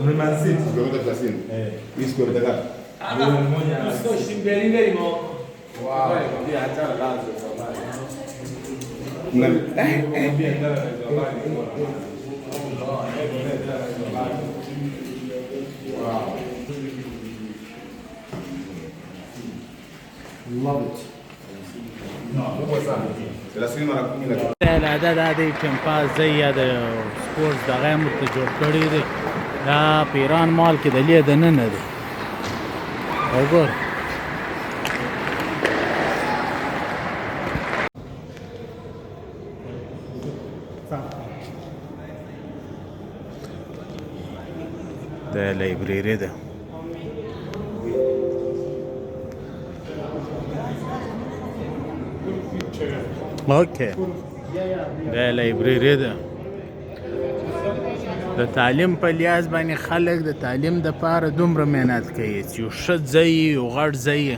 Numersiti. Kilomita 30. Hii kilomita ngapi? Wow. Love it. الاعداد هذه چمپاز زي هذا سپورټس دغه یې موږ ته جوړ کړی دی دا په ایران مال کې د لې دننه دی وګوره دا لایبرری ده اوکې دا لایبرری ده د تعلیم په لیاز باندې خلک د تعلیم دپاره دومره محنت کوي چې یو ښه ځای یو غټ ځای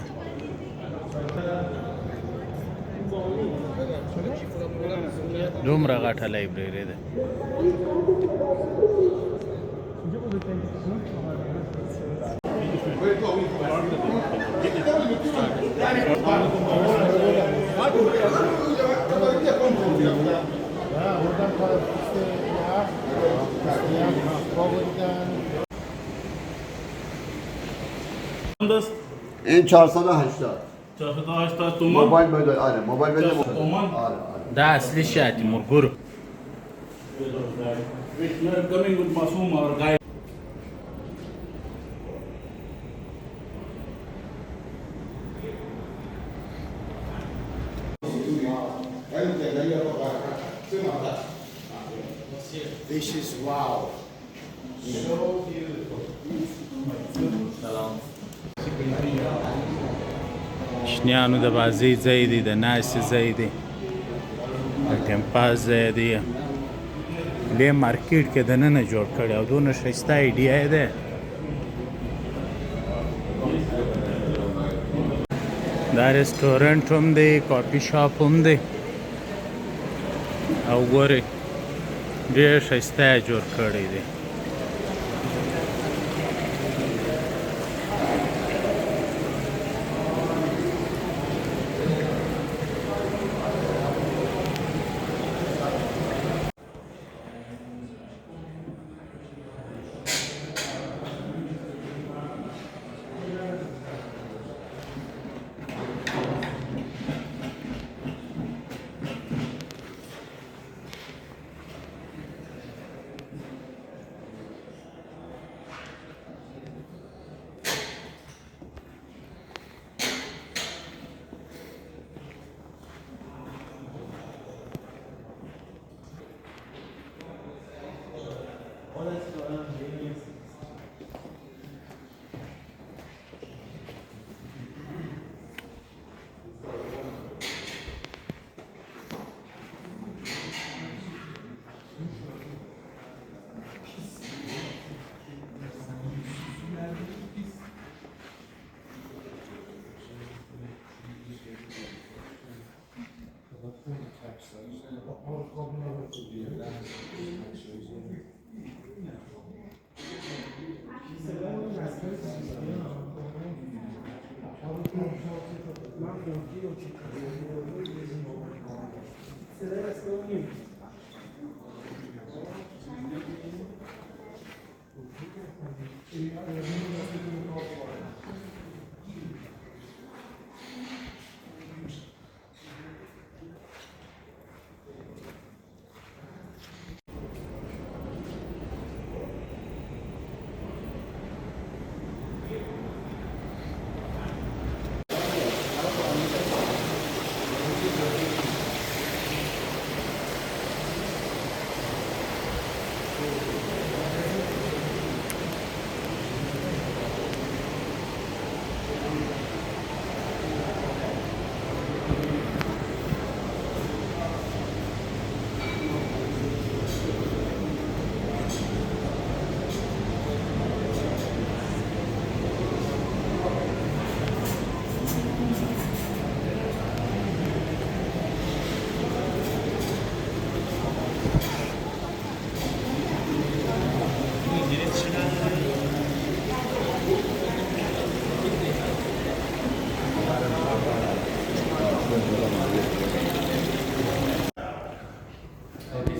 دومره غټه لایبرری ده این 480 480 تومان موبایل بده. آره موبایل بده. تومان آره. دا اصلي شاتي مرګور We are coming with Masoom, our guide. This is wow. So beautiful. شنیانو د بازی ځای دی د ناستې ځای دی د ټیمپاز ځای دی لوی مارکیټ کې دننه جوړ کړی او دونه ښایسته ایډیا یې دی دا رسټورنټ هم دی کافي شاپ هم دی او ګورئ ډېر ښایسته یې جوړ کړی دی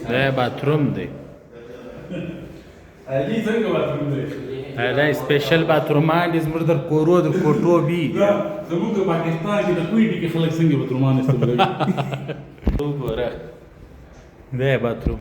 دا باتروم دی علي څنګه واتم دی دا سپیشل باترومان دي زموږ د کورو د کوټو بي زموږ په پاکستان کې د کویټي کې خلک څنګه باترومان استعمالوي وګوره دا باتروم